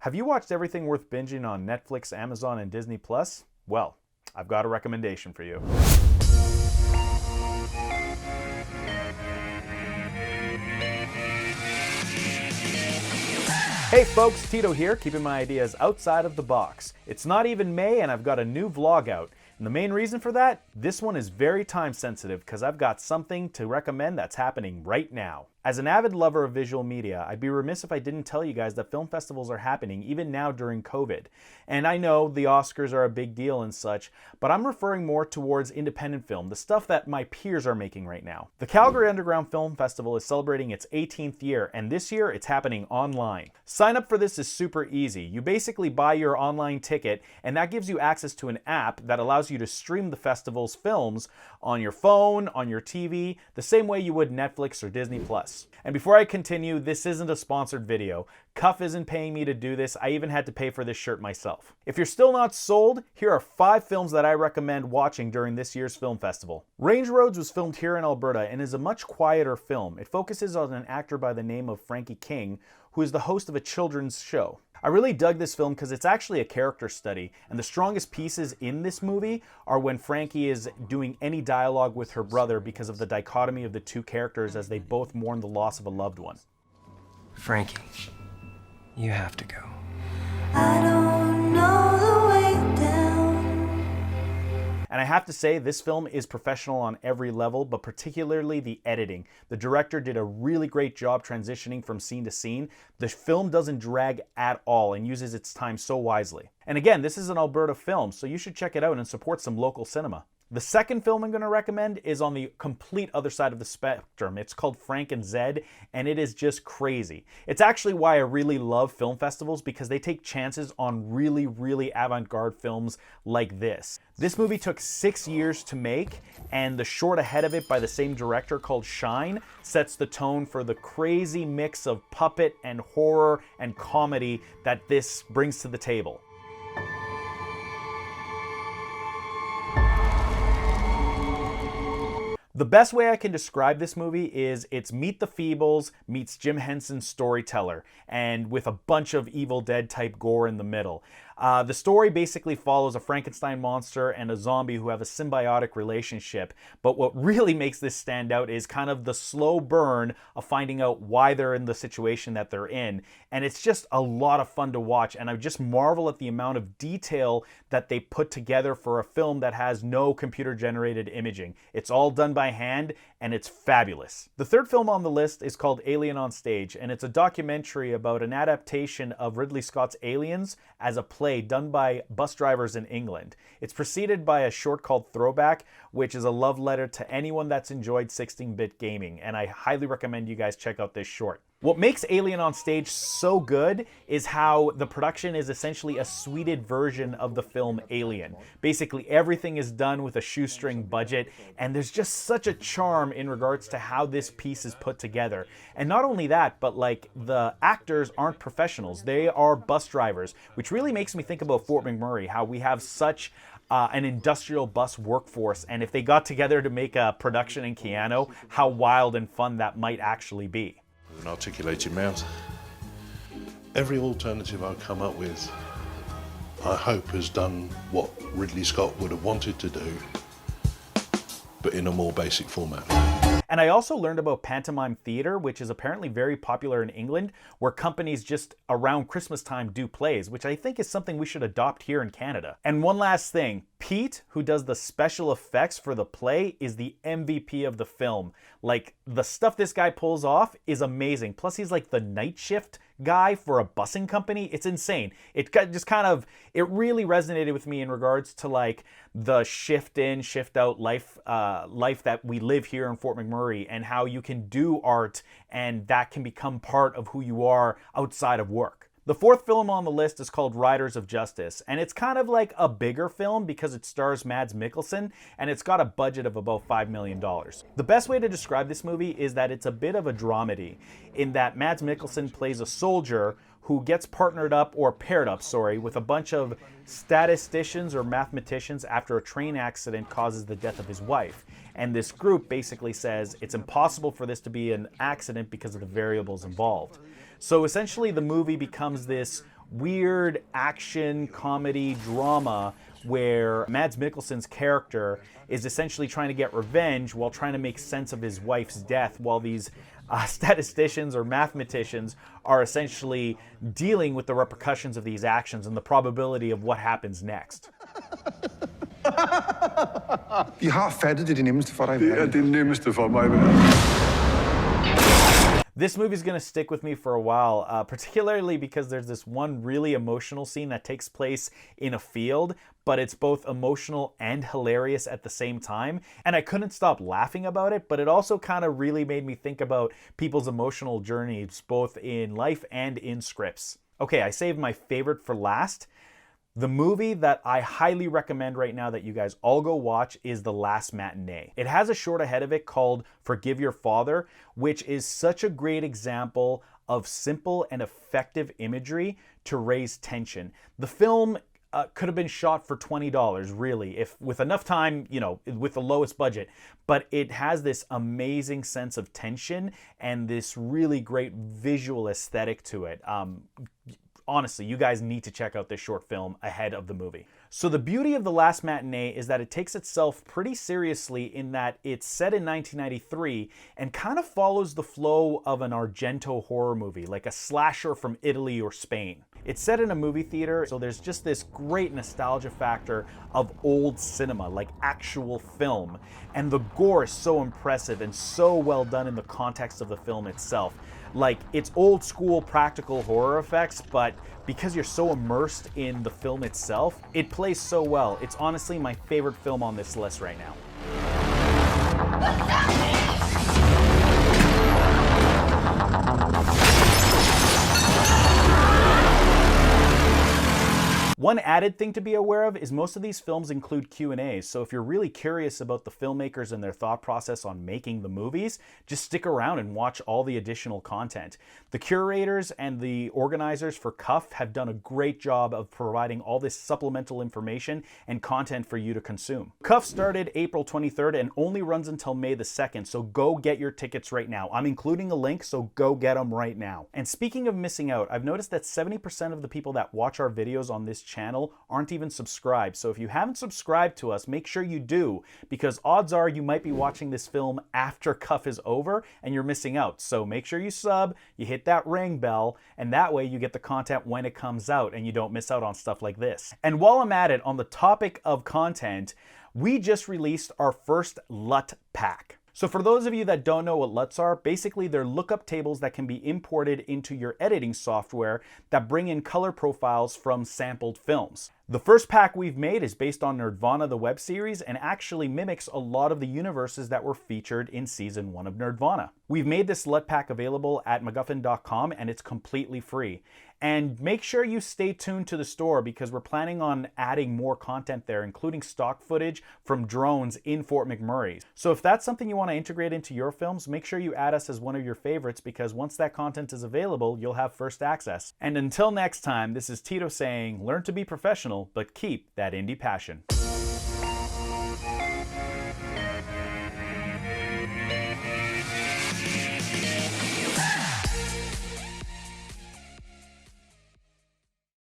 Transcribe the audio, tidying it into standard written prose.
Have you watched everything worth binging on Netflix, Amazon, and Disney Plus? Well, I've got a recommendation for you. Hey folks, Tito here, keeping my ideas outside of the box. It's not even May and I've got a new vlog out. And the main reason for that? This one is very time sensitive because I've got something to recommend that's happening right now. As an avid lover of visual media, I'd be remiss if I didn't tell you guys that film festivals are happening even now during COVID. And I know the Oscars are a big deal and such, but I'm referring more towards independent film, the stuff that my peers are making right now. The Calgary Underground Film Festival is celebrating its 18th year, and this year it's happening online. Sign up for this is super easy. You basically buy your online ticket, and that gives you access to an app that allows you to stream the festival's films on your phone, on your TV, the same way you would Netflix or Disney Plus. And before I continue, this isn't a sponsored video. Cuff isn't paying me to do this. I even had to pay for this shirt myself. If you're still not sold, here are 5 films that I recommend watching during this year's film festival. Range Roads was filmed here in Alberta and is a much quieter film. It focuses on an actor by the name of Frankie King, who is the host of a children's show. I really dug this film because it's actually a character study, and the strongest pieces in this movie are when Frankie is doing any dialogue with her brother because of the dichotomy of the two characters as they both mourn the loss of a loved one. Frankie, you have to go. I don't know the way down. And I have to say, this film is professional on every level, but particularly the editing. The director did a really great job transitioning from scene to scene. The film doesn't drag at all and uses its time so wisely. And again, this is an Alberta film, so you should check it out and support some local cinema. The second film I'm going to recommend is on the complete other side of the spectrum. It's called Frank and Zed, and it is just crazy. It's actually why I really love film festivals, because they take chances on really, really avant-garde films like this. This movie took 6 years to make, and the short ahead of it by the same director called Shine sets the tone for the crazy mix of puppet and horror and comedy that this brings to the table. The best way I can describe this movie is it's Meet the Feebles meets Jim Henson's Storyteller, and with a bunch of Evil Dead type gore in the middle. The story basically follows a Frankenstein monster and a zombie who have a symbiotic relationship, but what really makes this stand out is kind of the slow burn of finding out why they're in the situation that they're in, and it's just a lot of fun to watch, and I just marvel at the amount of detail that they put together for a film that has no computer-generated imaging. It's all done by hand, and it's fabulous. The third film on the list is called Alien on Stage, and it's a documentary about an adaptation of Ridley Scott's Aliens as a play done by bus drivers in England. It's preceded by a short called Throwback, which is a love letter to anyone that's enjoyed 16-bit gaming, and I highly recommend you guys check out this short. What makes Alien on Stage so good is how the production is essentially a sweetened version of the film Alien. Basically, everything is done with a shoestring budget, and there's just such a charm in regards to how this piece is put together. And not only that, but like the actors aren't professionals, they are bus drivers, which really makes me think about Fort McMurray, how we have such an industrial bus workforce, and if they got together to make a production in Keanu, how wild and fun that might actually be. An articulated mouth. Every alternative I've come up with, I hope has done what Ridley Scott would have wanted to do, but in a more basic format. And I also learned about pantomime theater, which is apparently very popular in England, where companies just around Christmas time do plays, which I think is something we should adopt here in Canada. And one last thing, Pete, who does the special effects for the play, is the MVP of the film. Like, the stuff this guy pulls off is amazing. Plus, he's like the night shift guy for a busing company. It's insane. It really resonated with me in regards to like the shift in, shift out life that we live here in Fort McMurray, and how you can do art and that can become part of who you are outside of work. The fourth film on the list is called Riders of Justice, and it's kind of like a bigger film because it stars Mads Mikkelsen, and it's got a budget of about $5 million. The best way to describe this movie is that it's a bit of a dramedy, in that Mads Mikkelsen plays a soldier who gets paired up with a bunch of statisticians or mathematicians after a train accident causes the death of his wife. And this group basically says it's impossible for this to be an accident because of the variables involved. So essentially the movie becomes this weird action comedy drama where Mads Mikkelsen's character is essentially trying to get revenge while trying to make sense of his wife's death, while these statisticians or mathematicians are essentially dealing with the repercussions of these actions and the probability of what happens next. Vi har fattet det nemmeste for dig. Det det nemmeste for mig. This movie's going to stick with me for a while, particularly because there's this one really emotional scene that takes place in a field, but it's both emotional and hilarious at the same time. And I couldn't stop laughing about it, but it also kind of really made me think about people's emotional journeys, both in life and in scripts. Okay, I saved my favorite for last. The movie that I highly recommend right now that you guys all go watch is The Last Matinee. It has a short ahead of it called Forgive Your Father, which is such a great example of simple and effective imagery to raise tension. The film could have been shot for $20, really, if with enough time, you know, with the lowest budget. But it has this amazing sense of tension and this really great visual aesthetic to it. Honestly, you guys need to check out this short film ahead of the movie. So the beauty of The Last Matinee is that it takes itself pretty seriously in that it's set in 1993 and kind of follows the flow of an Argento horror movie, like a slasher from Italy or Spain. It's set in a movie theater, so there's just this great nostalgia factor of old cinema, like actual film. And the gore is so impressive and so well done in the context of the film itself. Like, it's old school practical horror effects, but because you're so immersed in the film itself, it plays so well. It's honestly my favorite film on this list right now. One added thing to be aware of is most of these films include Q&As, so if you're really curious about the filmmakers and their thought process on making the movies, just stick around and watch all the additional content. The curators and the organizers for Cuff have done a great job of providing all this supplemental information and content for you to consume. Cuff started April 23rd and only runs until May the 2nd, so go get your tickets right now. I'm including a link, so go get them right now. And speaking of missing out, I've noticed that 70% of the people that watch our videos on this channel aren't even subscribed. So if you haven't subscribed to us, make sure you do, because odds are you might be watching this film after Cuff is over and you're missing out. So make sure you sub, you hit that ring bell, and that way you get the content when it comes out and you don't miss out on stuff like this. And while I'm at it, on the topic of content, we just released our first LUT pack. So for those of you that don't know what LUTs are, basically they're lookup tables that can be imported into your editing software that bring in color profiles from sampled films. The first pack we've made is based on Nerdvana, the web series, and actually mimics a lot of the universes that were featured in season 1 of Nerdvana. We've made this LUT pack available at MacGuffin.com and it's completely free. And make sure you stay tuned to the store because we're planning on adding more content there, including stock footage from drones in Fort McMurray. So if that's something you want to integrate into your films, make sure you add us as one of your favorites, because once that content is available, you'll have first access. And until next time, this is Tito saying, learn to be professional, but keep that indie passion.